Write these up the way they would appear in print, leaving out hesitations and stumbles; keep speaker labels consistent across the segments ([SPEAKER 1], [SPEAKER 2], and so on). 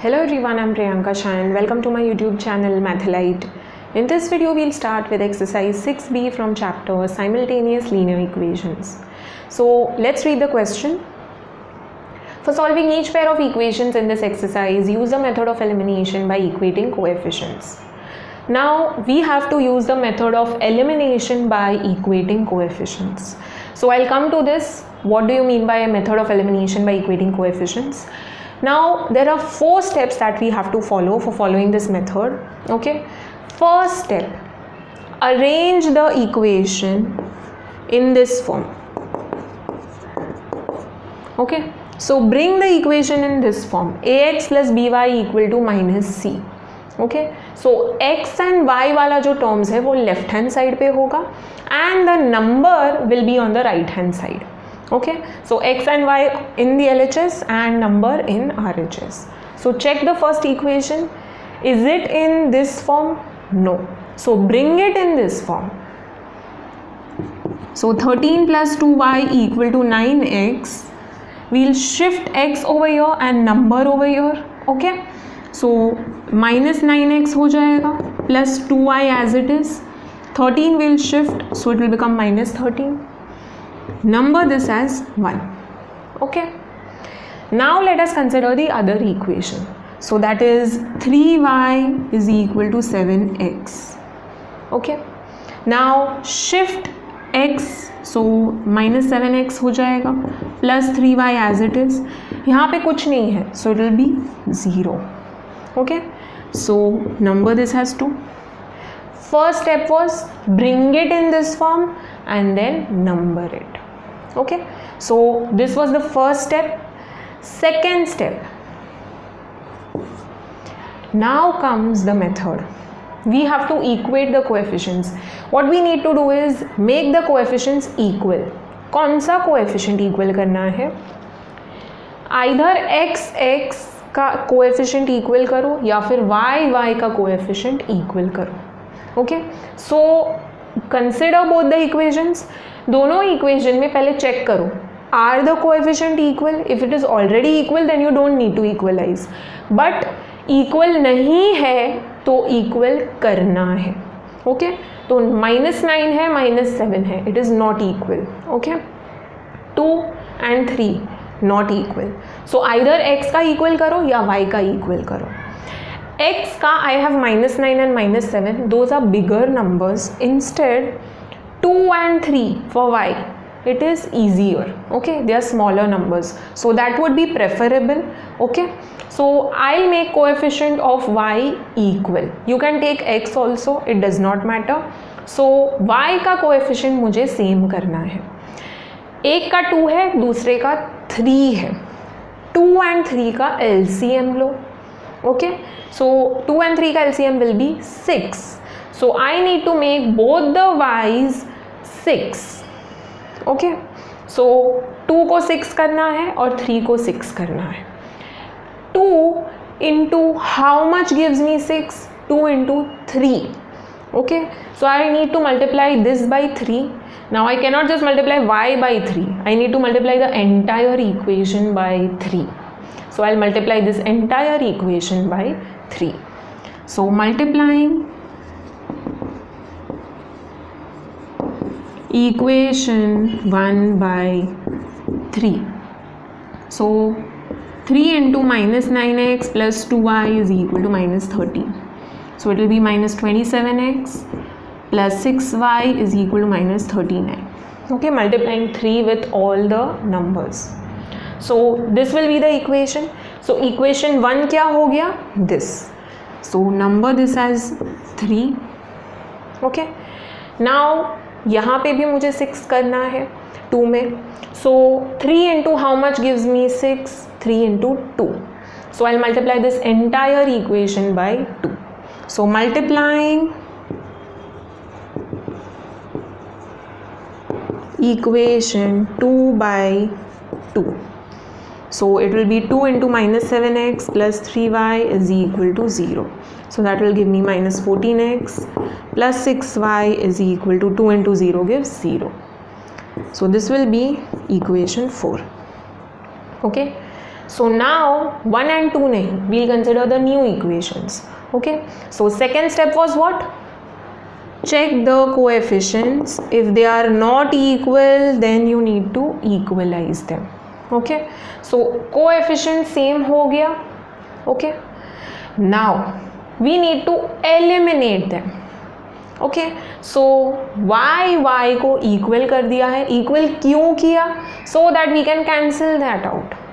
[SPEAKER 1] Hello everyone, I'm Priyanka Shah and welcome to my YouTube channel Mathalite. In this video, we'll start with exercise 6b from chapter Simultaneous Linear Equations. So let's read the question. For solving each pair of equations in this exercise, use the method of elimination by equating coefficients. Now we have to use the method of elimination by equating coefficients. So I'll come to this. What do you mean by a method of elimination by equating coefficients? Now there are 4 steps that we have to follow for following this method. Okay, first step, arrange the equation in this form. Okay, so bring the equation in this form, ax plus by equal to minus c. Okay, so x and y वाला जो terms है वो left hand side पे होगा and the number will be on the right hand side. Okay, so x and y in the LHS and number in RHS. So check the first equation. Is it in this form? No. So bring it in this form. So 13 plus 2y equal to 9x. We'll shift x over here and number over here. Okay, so minus 9x हो जाएगा plus 2y as it is. 13 will shift, so it will become minus 13. Number this as 1. Okay, now let us consider the other equation. So that is 3y is equal to 7x. Okay, now shift x, so minus 7x हो जाएगा plus 3y as it is. यहाँ पे कुछ नहीं है, so it will be 0. Okay, so number this has 2. First step was bring it in this form and then number it. Okay, so this was the first step. Second step, now comes the method. We have to equate the coefficients. What we need to do is make the coefficients equal. कौन सा coefficient equal करना है? Either x x का coefficient equal करो या फिर y y का coefficient equal करो. Okay, so consider both the equations. दोनों equation में पहले check करो, are the coefficient equal? If it is already equal, then you don't need to equalize. But equal नहीं है तो equal करना है. Okay, तो minus 9 है, minus 7 है, it is not equal. Okay, 2 and 3 not equal. So either x का equal करो या y का equal करो. X का I have minus 9 and minus 7, those are bigger numbers. Instead 2 and 3 for y, it is easier. Okay, they are smaller numbers, so that would be preferable. Okay, so I'll make coefficient of y equal. You can take x also, it does not matter. So y का coefficient मुझे same करना है. एक का 2 है, दूसरे का 3 है. 2 and 3 का LCM low. Okay, so 2 and 3 का LCM will be 6. So I need to make both the y's 6. Okay, so 2 को 6 करना है और 3 को 6 करना है. 2 into how much gives me 6? 2 into 3. Okay, so I need to multiply this by 3. Now I cannot just multiply y by 3. I need to multiply the entire equation by 3. So I'll multiply this entire equation by 3. So multiplying equation 1 by 3. So 3 into minus 9x plus 2y is equal to minus 13. So it will be minus 27x plus 6y is equal to minus 39. Okay, multiplying 3 with all the numbers. So this will be the equation. So equation 1 क्या हो गया? This. So number this as 3. Okay. Now यहाँ पे भी मुझे 6 करना है 2 में. So 3 into how much gives me 6? 3 into 2. So I'll multiply this entire equation by 2. So multiplying equation 2 by 2. So it will be 2 into minus 7x plus 3y is equal to 0. So that will give me minus 14x plus 6y is equal to 2 into 0 gives 0. So this will be equation 4. Okay, So now 1 and 2 nahi, we'll consider the new equations. Okay, so second step was what? Check the coefficients. If they are not equal, then you need to equalize them. Okay, so coefficient same ho gaya. Okay, now we need to eliminate them. Okay, so y को equal कर दिया है. Equal क्यों किया? So that we can cancel that out.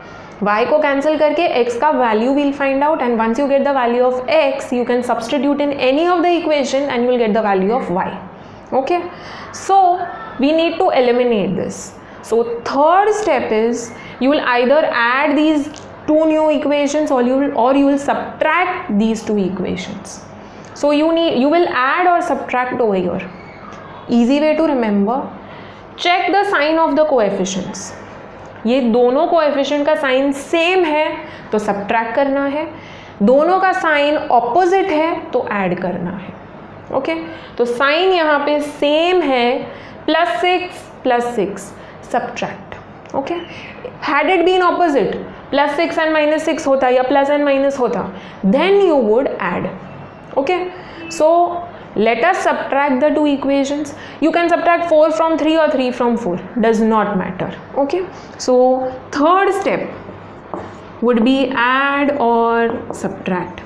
[SPEAKER 1] Y को cancel करके x का value we'll find out, and once you get the value of x, you can substitute in any of the equation and you will get the value of y. Okay, so we need to eliminate this. So third step is you will either add these two new equations or you will subtract these two equations. So you will add or subtract over here. Easy way to remember, check the sign of the coefficients. ये दोनों coefficient का sign same है तो subtract करना है, दोनों का sign opposite है तो ऐड करना है. ओके, तो साइन यहाँ पे सेम है, +6 subtract. Okay, had it been opposite +6 and -6 होता या प्लस एंड माइनस होता, then you would add. Okay, so let us subtract the two equations. You can subtract 4 from 3 or 3 from 4, does not matter. Okay, so third step would be add or subtract.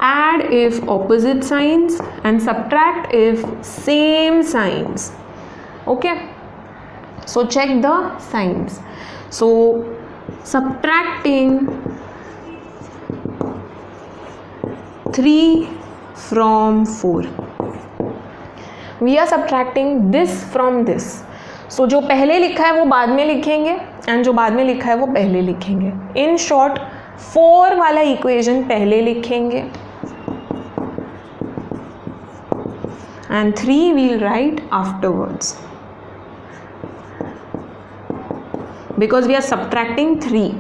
[SPEAKER 1] Add if opposite signs and subtract if same signs. Okay, so check the signs. So subtracting 3 from 4, we are subtracting this from this. So जो पहले लिखा है वो बाद में लिखेंगे and जो बाद में लिखा है वो पहले लिखेंगे. इन शॉर्ट 4 वाला इक्वेशन पहले लिखेंगे and 3 we'll write afterwards because we are subtracting 3.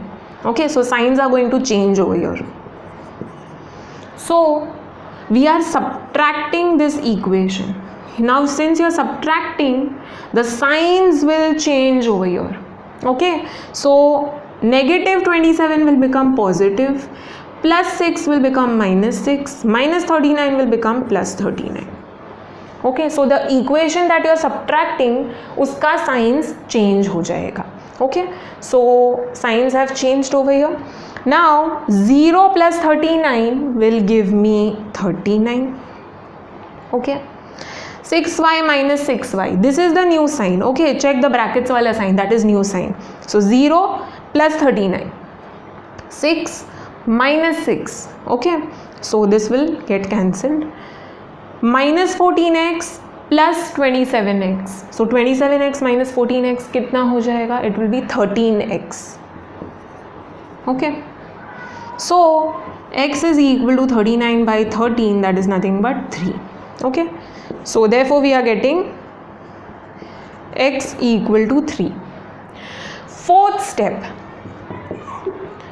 [SPEAKER 1] Okay, so signs are going to change over here. So we are subtracting this equation. Now since you are subtracting, the signs will change over here. Okay, so -27 will become positive, +6 will become -6, -39 will become +39. Okay, so the equation that you are subtracting, उसका signs change हो जाएगा. Okay, so signs have changed over here. Now 0 plus 39 will give me 39. Okay, 6y minus 6y, this is the new sign. Okay, check the brackets wala sign, that is new sign. So 0 plus 39, 6 minus 6. Okay, so this will get cancelled. Minus 14x plus 27x. So 27x minus 14x कितना हो जाएगा? It will be 13x. Okay, so x is equal to 39 by 13, that is nothing but 3. Okay, so therefore we are getting x equal to 3. Fourth step,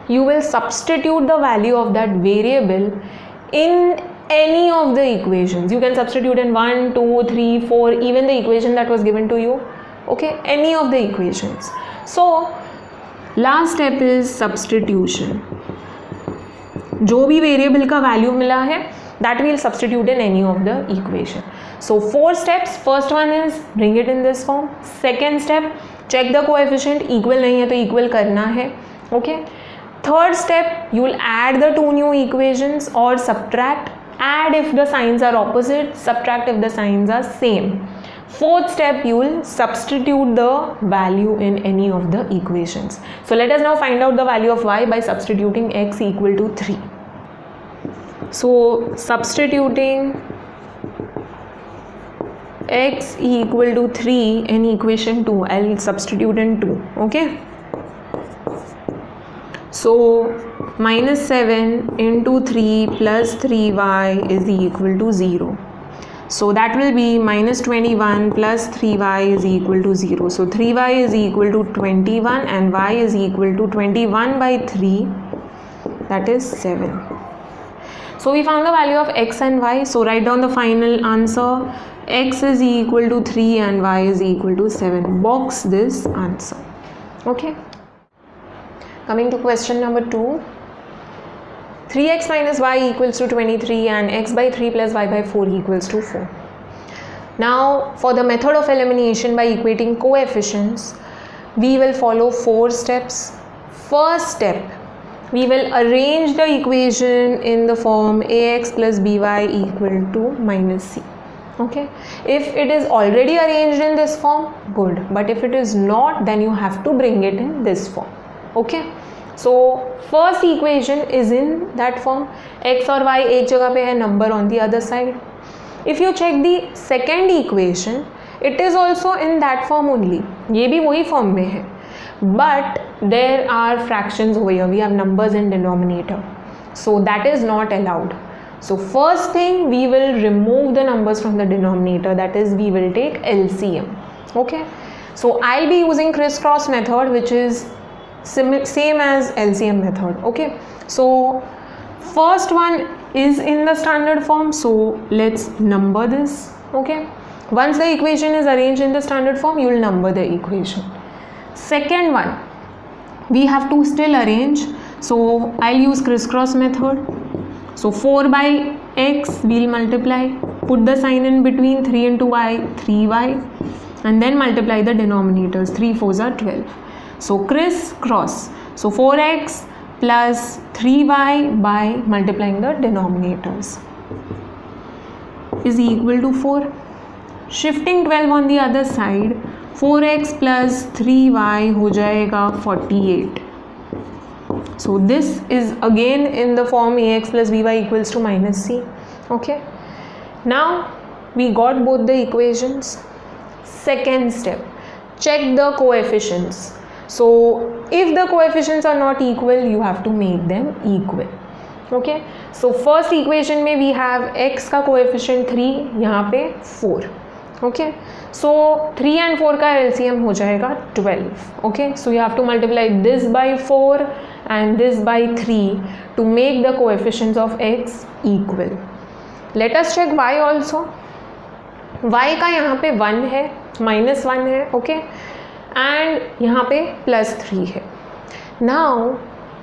[SPEAKER 1] you will substitute the value of that variable in any of the equations. You can substitute in 1, 2, 3, 4, even the equation that was given to you. Okay, any of the equations. So last step is substitution. जो भी variable का value मिला है that we'll substitute in any of the equation. So 4 steps. First one is bring it in this form. Second step, check the coefficient, equal नहीं है तो equal करना है. Okay, third step, you will add the two new equations or subtract. Add if the signs are opposite, subtract if the signs are same. Fourth step, you will substitute the value in any of the equations. So let us now find out the value of y by substituting x equal to 3. So substituting x equal to 3 in equation 2, I'll substitute in 2. Okay, so -7 into 3 plus 3y is equal to 0. So that will be -21 plus 3y is equal to 0. So 3y is equal to 21 and y is equal to 21 by 3, that is 7. So we found the value of x and y. So write down the final answer. X is equal to 3 and y is equal to 7. Box this answer. Okay. Coming to question number 2. 3x minus y equals to 23 and x by 3 plus y by 4 equals to 4. Now for the method of elimination by equating coefficients, we will follow 4 steps. First step, we will arrange the equation in the form ax plus by equal to minus c. Okay, if it is already arranged in this form, good, but if it is not, then you have to bring it in this form. Okay, so first equation is in that form, x और y एक जगह पे है, number on the other side. If you check the second equation, it is also in that form only, ये भी वही form में है, but there are fractions over here, we have numbers in denominator, so that is not allowed. So first thing, we will remove the numbers from the denominator, that is we will take LCM. Okay, so I'll be using crisscross method, which is same as LCM method. Okay, so first one is in the standard form, so let's number this. Okay, once the equation is arranged in the standard form, you will number the equation. Second one, we have to still arrange, so I'll use crisscross method. So 4 by x we'll multiply, put the sign in between, 3 into y, 3y, and then multiply the denominators, 3 4s are 12. So crisscross, so 4x plus 3y by multiplying the denominators is equal to 4. Shifting 12 on the other side, 4x plus 3y हो जाएगा 48. So this is again in the form ax plus by equals to minus c. Okay, now we got both the equations. Second step, check the coefficients. So if the coefficients are not equal, you have to make them equal. Okay, so first equation में we have x का coefficient 3, यहाँ पे 4. Okay, so 3 and 4 का LCM हो जाएगा 12. Okay, so you have to multiply this by 4 and this by 3 to make the coefficients of x equal. Let us check y also. y का यहाँ पे 1 है, minus 1 है, okay, and यहाँ पे plus 3 है. Now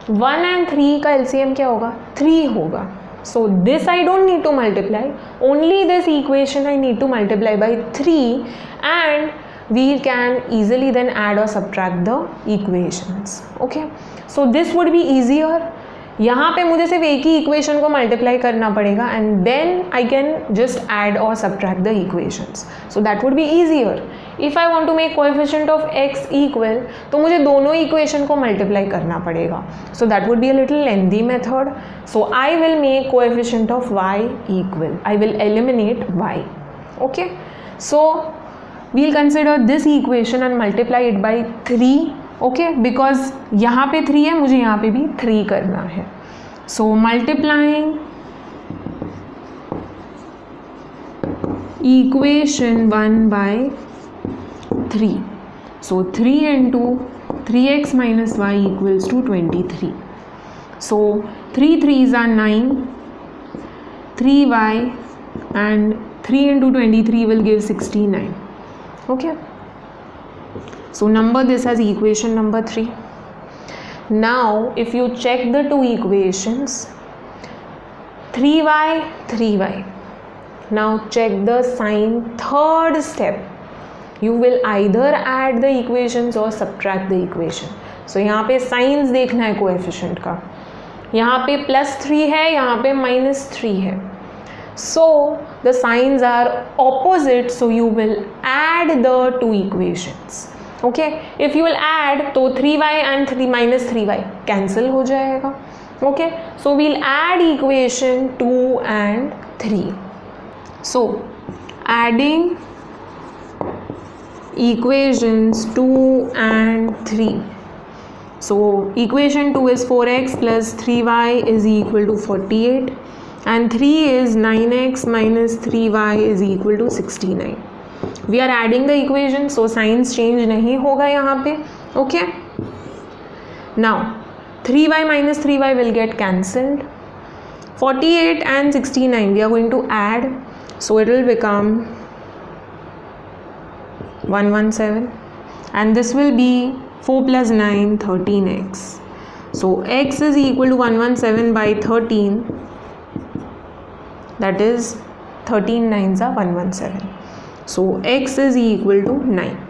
[SPEAKER 1] 1 and 3 का LCM क्या होगा? 3 होगा. So this I don't need to multiply, only this equation I need to multiply by 3 and we can easily then add or subtract the equations. Okay, so this would be easier. यहाँ पे मुझे सिर्फ एक ही equation को multiply करना पड़ेगा and then I can just add or subtract the equations. So that would be easier. If I want to make coefficient of x equal, तो मुझे दोनों इक्वेशन को मल्टीप्लाई करना पड़ेगा. So that would be a little lengthy method. So I will make coefficient of y equal. I will eliminate y. Okay. So we'll consider this equation and multiply it by 3. Okay, because यहाँ पे 3 है, मुझे यहाँ पे भी 3 करना है. So multiplying equation 1 by 3. So 3 into 3x minus y equals to 23. So 3 3s are 9, 3y and 3 into 23 will give 69. Okay. So number this as equation number 3. Now if you check the two equations, 3y, 3y. Now check the sign. Third step, you will either add the equations or subtract the equation. So यहाँ पे signs देखना है coefficient का. यहाँ पे +3 है, यहाँ पे -3 है. So the signs are opposite, so you will add the two equations. Okay, if you will add, तो 3y and 3y cancel हो जाएगा. Okay, so we'll add equation 2 and 3. So adding equations 2 and 3. So equation 2 is 4x plus 3y is equal to 48 and 3 is 9x minus 3y is equal to 69. We are adding the equation, so signs change नहीं होगा यहाँ पे. Okay. Now 3y minus 3y will get cancelled. 48 and 69 we are going to add, so it will become 117 and this will be 4 plus 9 13x. So x is equal to 117 by 13, that is 13 9s are 117. So x is equal to 9.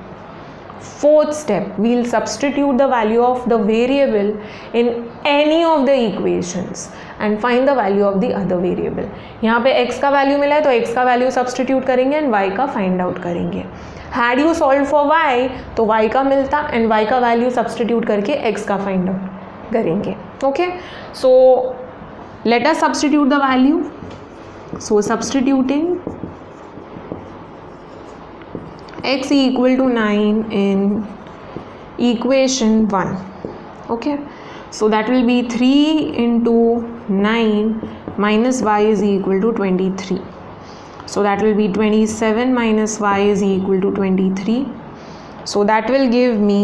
[SPEAKER 1] Fourth step, we'll substitute the value of the variable in any of the equations and find the value of the other variable. यहाँ पे x का value मिला है तो x का value substitute करेंगे and y का find out करेंगे. Had you solve for y तो y का मिलता एंड y का वैल्यू सब्सटीट्यूट करके x का फाइंड आउट करेंगे. Okay, so let us substitute the value. So substituting x equal to 9 in equation 1. Okay, so that will be 3 into 9 minus y is equal to 23. So that will be 27 minus y is equal to 23. So that will give me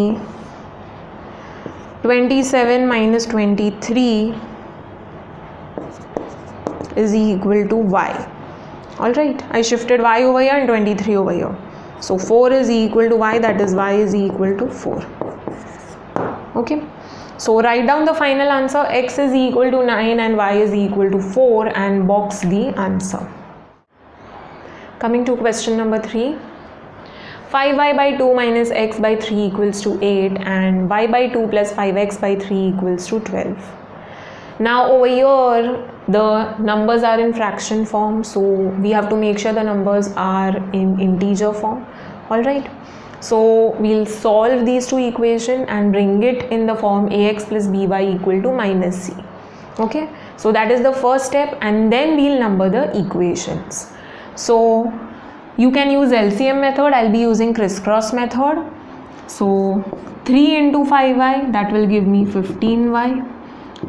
[SPEAKER 1] 27 minus 23 is equal to y. Alright, I shifted y over here and 23 over here. So 4 is equal to y, that is y is equal to 4. Okay, so write down the final answer. X is equal to 9 and y is equal to 4 and box the answer. Coming to question number 3. 5y by 2 minus x by 3 equals to 8 and y by 2 plus 5x by 3 equals to 12. Now over here the numbers are in fraction form, so we have to make sure the numbers are in integer form. Alright, so we'll solve these two equations and bring it in the form ax plus by equal to minus c. Okay, so that is the first step, and then we'll number the equations. So you can use LCM method, I'll be using crisscross method. So 3 into 5y, that will give me 15y.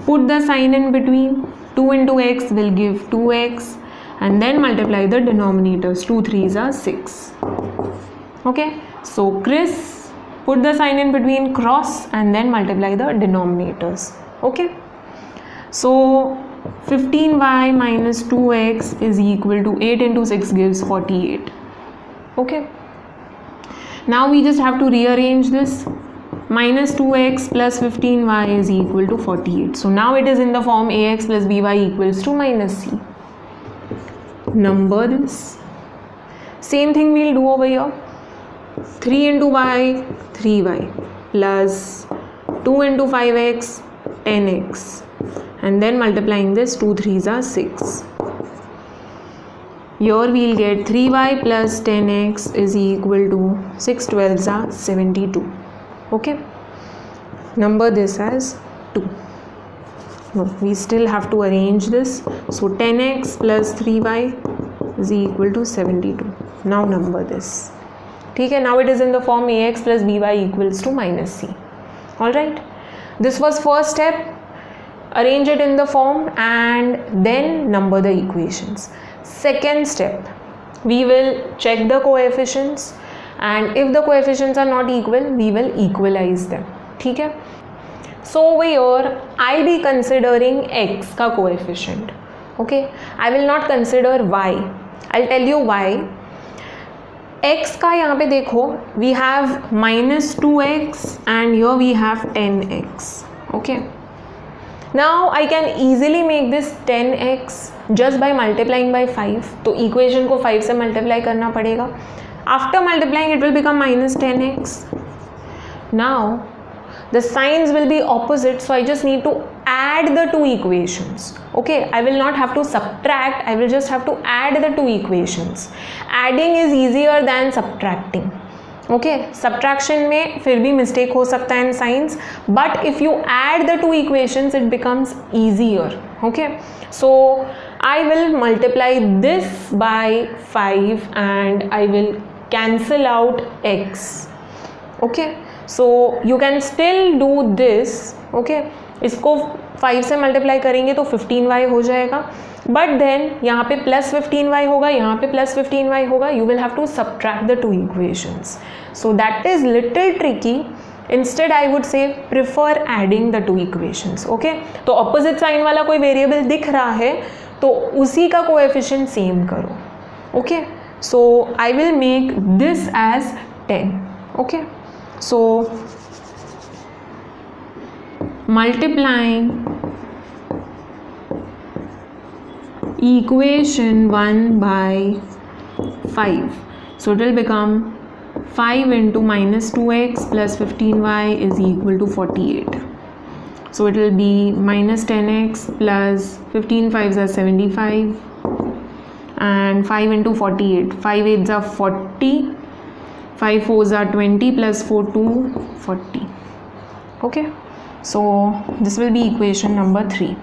[SPEAKER 1] Put the sign in between. 2 into x will give 2x, and then multiply the denominators. 2 3s are 6. Okay, so Chris, put the sign in between, cross, and then multiply the denominators. Okay, so 15y minus 2x is equal to 8 into 6 gives 48. Okay, now we just have to rearrange this. Minus 2x plus 15y is equal to 48. So now it is in the form ax plus by equals to minus c. Number this. Same thing we'll do over here. 3 into y, 3y, plus 2 into 5x, 10x, and then multiplying this, 2 3s are 6. Here we'll get 3y plus 10x is equal to 6 12s are 72. Okay, number this as 2. No, we still have to arrange this. So 10x plus 3y is equal to 72. Now number this. Okay, now it is in the form ax plus by equals to minus c. Alright, this was first step. Arrange it in the form and then number the equations. Second step, we will check the coefficients, and if the coefficients are not equal, we will equalize them. Okay? So over here, I'll be considering x का coefficient. Okay? I will not consider y. I'll tell you why. x का यहाँ पे देखो, we have minus 2x and here we have 10x. Okay? Now I can easily make this 10x just by multiplying by 5. तो equation को 5 से multiply करना पड़ेगा. After multiplying, it will become minus 10x. Now the signs will be opposite, so I just need to add the two equations. Okay, I will not have to subtract, I will just have to add the two equations. Adding is easier than subtracting. Okay, subtraction में फिर भी mistake हो सकता है in signs, but if you add the two equations, it becomes easier. Okay, so I will multiply this by 5 and I will cancel out x. Okay, so you can still do this. Okay, इसको 5 से multiply करेंगे तो 15y हो जाएगा, but then यहाँ पे plus 15y होगा, यहाँ पे प्लस 15y होगा. You will have to subtract the two equations, so that is little tricky. Instead I would say prefer adding the two equations. Okay, तो ऑपोजिट साइन वाला कोई variable दिख रहा है तो उसी का कोएफिशिएंट सेम करो. Okay, so I will make this as 10. Okay, so multiplying equation 1 by 5. So it will become 5 into minus 2x plus 15y is equal to 48. So it will be minus 10x plus 15 5s are 75 and 5 into 48. 5 8s are 40, 5 4s are 20 plus 4 2 40. Okay, so this will be equation number 3.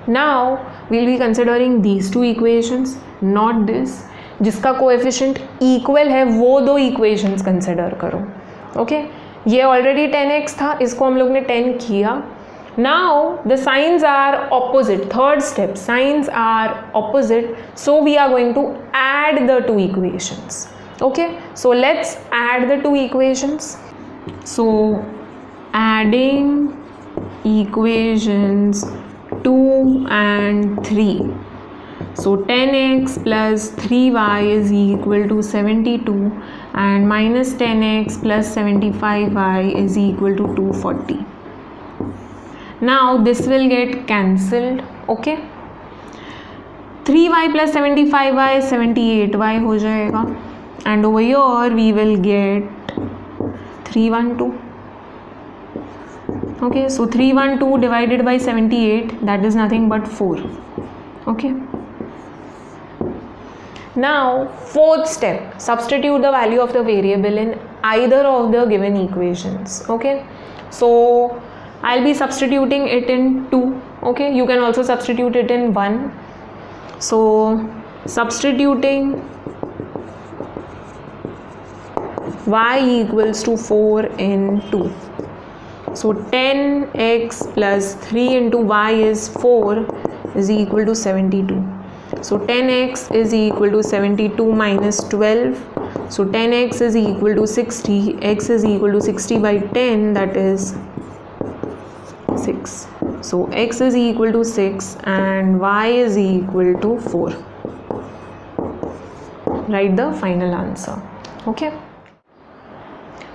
[SPEAKER 1] Now we'll be considering these two equations, not this. जिसका coefficient equal है वो दो equations consider करो. Okay, ये already 10x था, इसको हम लोग ने 10 किया. Now the signs are opposite. Third step, signs are opposite, so we are going to add the two equations. Okay, so let's add the two equations. So adding equations 2 and 3. So 10x plus 3y is equal to 72 and minus 10x plus 75y is equal to 240. Now this will get cancelled. Okay, 3y plus 75y 78y हो जाएगा and over here we will get 312. Okay, so 312 divided by 78, that is nothing but 4. Okay, now fourth step, substitute the value of the variable in either of the given equations. Okay, so I'll be substituting it in 2. Okay, you can also substitute it in 1. So substituting y equals to 4 in 2. So 10x plus 3 into y is 4 is equal to 72. So 10x is equal to 72 minus 12. So 10x is equal to 60. X is equal to 60 by 10, that is 6. So x is equal to 6 and y is equal to 4. Write the final answer. Okay.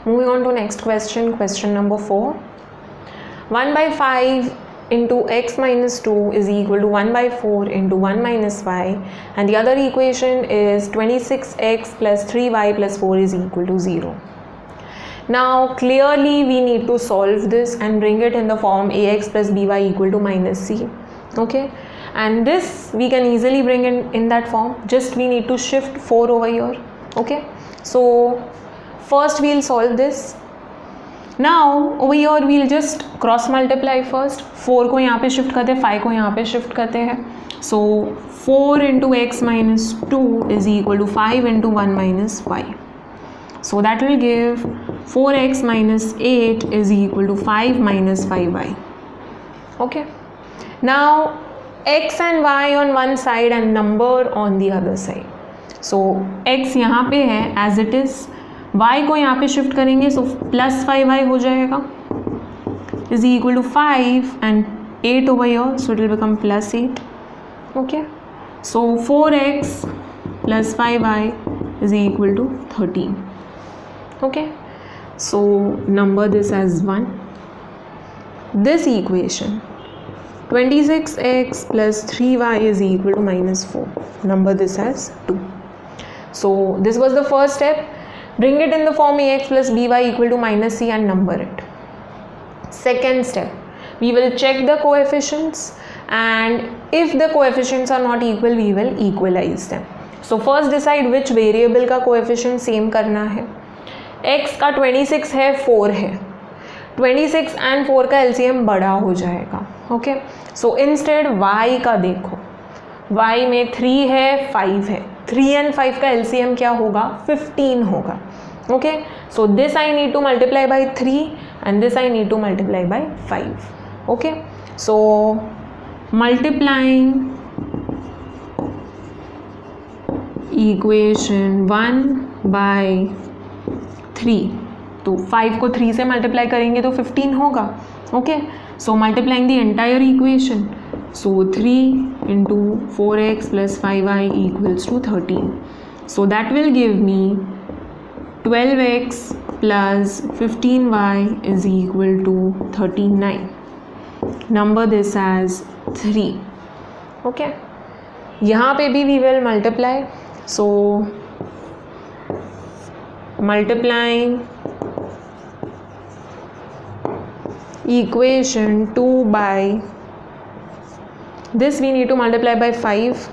[SPEAKER 1] Moving on to next question, question number 4. 1 by 5 into x minus 2 is equal to 1 by 4 into 1 minus y, and the other equation is 26x plus 3y plus 4 is equal to 0. Now clearly we need to solve this and bring it in the form ax plus by equal to minus c. Okay, and this we can easily bring in that form, just we need to shift 4 over here. Okay, so first we'll solve this. Now over here we'll just cross multiply first. 4 को यहाँ पे shift करते हैं, 5 को यहाँ पे shift करते हैं. So 4 into x minus 2 is equal to 5 into 1 minus y. So that will give 4x minus 8 is equal to 5 minus 5y. Okay. Now x and y on one side and number on the other side. So x यहाँ पे है as it is, y को यहाँ पे shift करेंगे, so plus 5y हो जाएगा is equal to 5 and 8 over here, so it will become plus 8. Okay, so 4x plus 5y is equal to 13. Okay, so number this as 1. This equation 26x plus 3y is equal to minus 4. Number this as 2. So this was the first step. Bring it in the form ax plus by equal to minus c and number it. Second step, we will check the coefficients, and if the coefficients are not equal, we will equalize them. So first decide which variable का coefficient same करना है. x का 26 है, 4 है. 26 and 4 का LCM बड़ा हो जाएगा. ओके, सो इंस्टेड y का देखो, y में 3 है, 5 है. 3 and 5 का LCM क्या होगा? 15 होगा. Okay, so this I need to multiply by 3 and this I need to multiply by 5. Okay, so multiplying equation 1 by 3, तो 5 को 3 से मल्टीप्लाई करेंगे तो 15 होगा. Okay, so multiplying the entire equation, so 3 into 4x plus 5y equals to 13. So that will give me 12x plus 15y is equal to 39. number this as 3. okay, यहाँ पे भी we will multiply, so multiplying equation 2 by this, we need to multiply by 5.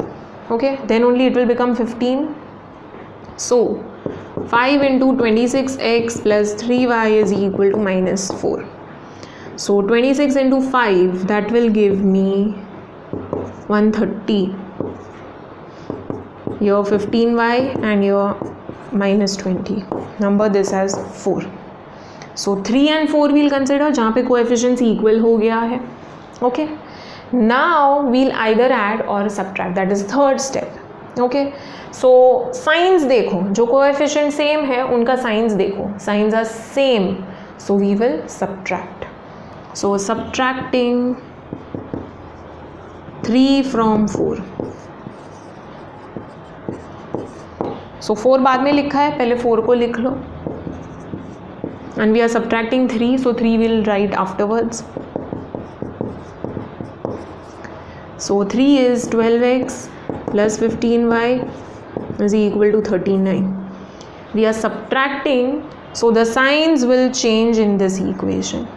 [SPEAKER 1] okay, then only it will become 15. so 5 into 26x plus 3y is equal to minus 4. so 26 into 5, that will give me 130. your 15y and your minus 20. number this as 4. so 3 and 4 we'll consider जहाँ पे coefficients equal हो गया है. okay, now we'll either add or subtract, that is third step. okay, so signs देखो, जो coefficient same है उनका signs देखो, signs are same, so we will subtract. so subtracting 3 from 4. so 4 बाद में लिखा है, पहले 4 को लिख लो, and we are subtracting 3, so 3 will write afterwards. so 3 is 12x plus 15y is equal to 39. we are subtracting, so the signs will change in this equation.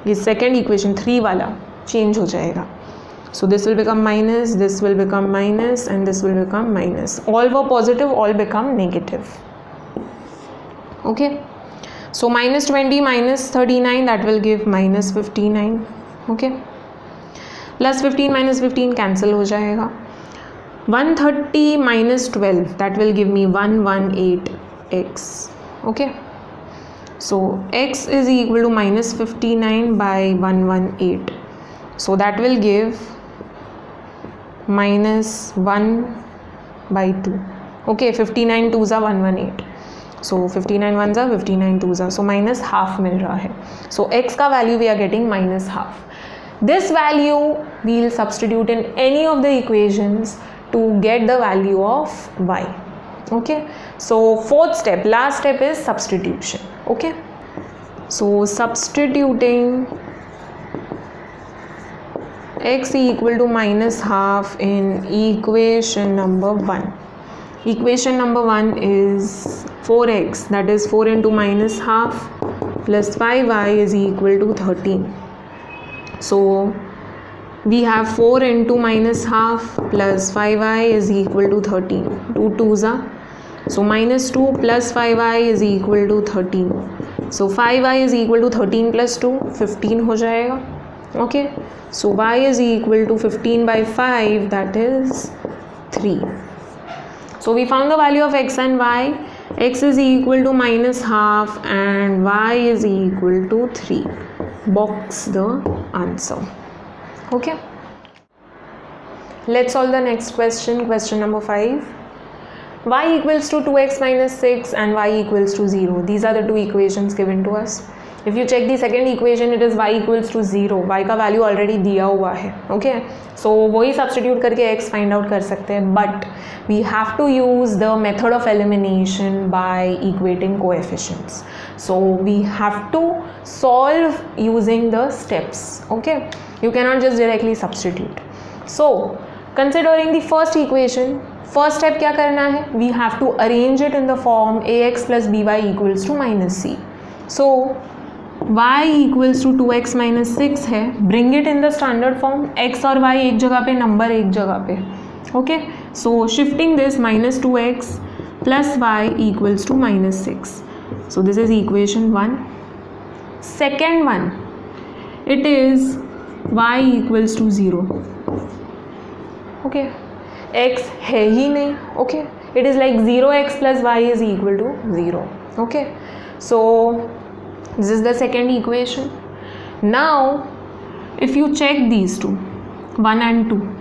[SPEAKER 1] this second equation 3 वाला change हो जाएगा. so this will become minus, this will become minus, and this will become minus. all were positive, all become negative. okay, so minus 20 minus 39, that will give minus 59. okay, plus 15 minus 15 cancel हो जाएगा. 130 minus 12, that will give me 118x. okay, so x is equal to minus 59 by 118, so that will give minus 1 by 2. okay, 59 2s are 118, so 59 1s are 59 2s are, so minus half मिल रहा है. so x का value we are getting minus half. this value we will substitute in any of the equations to get the value of y. okay, so fourth step, last step is substitution. okay, so substituting x equal to minus half in equation number 1. equation number 1 is 4x, that is 4 into minus half plus 5y is equal to 13. so we have 4 into minus half plus 5y is equal to 13. 2 2s are, so minus 2 plus 5y is equal to 13. so 5y is equal to 13 plus 2, 15 हो जाएगा. okay, so y is equal to 15 by 5, that is 3. so we found the value of x and y. x is equal to minus half and y is equal to 3. box the answer. okay, let's solve the next question. question number 5. y equals to 2x minus 6 and y equals to 0. these are the two equations given to us. if you check the second equation, it is y equals to 0. y का value already दिया हुआ है. okay, so वही substitute करके x find out कर सकते हैं, but we have to use the method of elimination by equating coefficients. so we have to solve using the steps. okay, you cannot just directly substitute. so considering the first equation, first step क्या करना है, we have to arrange it in the form ax plus by equals to minus c. so y equals to 2x minus 6 है, bring it in the standard form. x और y एक जगह पे, number एक जगह पे. okay, so shifting this, minus 2x plus y equals to minus 6. so this is equation 1. second one, it is y equals to 0. okay, x है ही नहीं. okay, it is like 0x plus y is equal to 0. okay, so this is the second equation. now if you check these two, 1 and 2,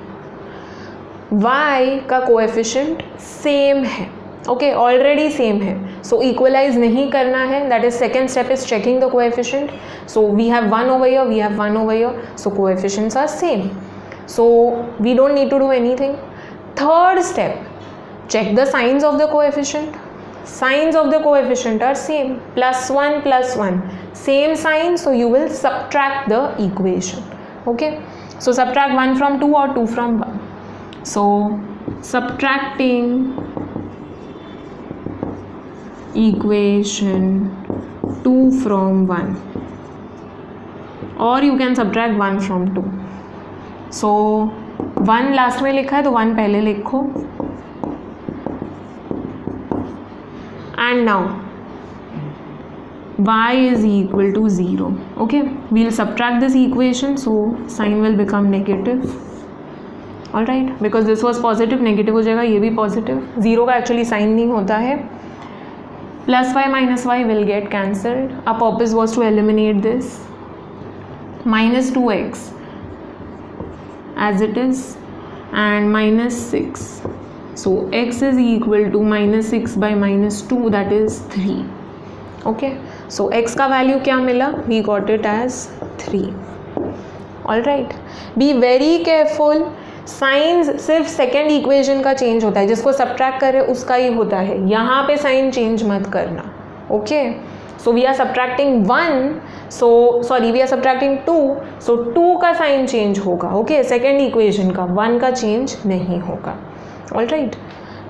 [SPEAKER 1] y का coefficient same है. okay, already same है, so equalize नहीं करना है. that is second step is checking the coefficient. so we have 1 over here, we have 1 over here, so coefficients are same, so we don't need to do anything. third step, check the signs of the coefficient. signs of the coefficient are same, plus 1 plus 1, same sign, so you will subtract the equation. Okay, so subtract 1 from 2 or 2 from 1. So subtracting equation 2 from 1, or you can subtract 1 from 2. So 1 last में लिखा है तो 1 पहले लिखो. And now y is equal to 0. Okay, we'll subtract this equation, so sign will become negative. Alright, because this was positive, negative हो जाएगा, ये भी positive. 0 का actually sign नहीं होता है. Plus y minus y will get cancelled. Our purpose was to eliminate this. Minus 2x as it is, and minus 6. So x is equal to minus 6 by minus 2, that is 3. Okay, so x का value क्या मिला? We got it as 3. Alright, be very careful. Science सिर्फ second equation का change होता है, जिसको subtract करे उसका ही होता है. यहाँ पे साइन चेंज मत करना. Okay, so we are subtracting 1, so sorry we are subtracting 2, so 2 का साइन चेंज होगा. ओके, सेकेंड इक्वेशन का 1 का चेंज नहीं होगा. Alright,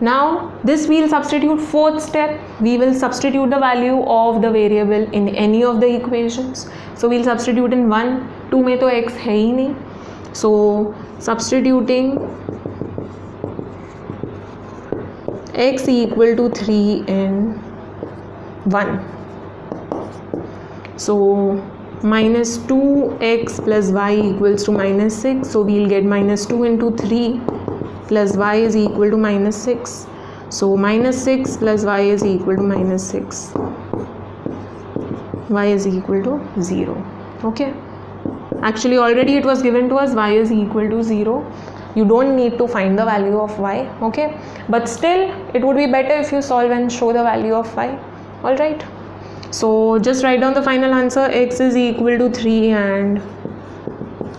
[SPEAKER 1] now this we'll substitute. Fourth step, we will substitute the value of the variable in any of the equations. So we'll substitute in 1, 2 में तो x है ही नहीं, so substituting x equal to 3 in 1, so minus 2x plus y equals to minus 6, so we'll get minus 2 into 3 plus y is equal to minus 6, so minus 6 plus y is equal to minus 6, y is equal to 0. Okay, actually already it was given to us y is equal to 0. You don't need to find the value of y. Okay, but still it would be better if you solve and show the value of y. Alright, so just write down the final answer. X is equal to 3 and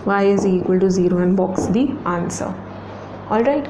[SPEAKER 1] y is equal to 0 and box the answer. Alright.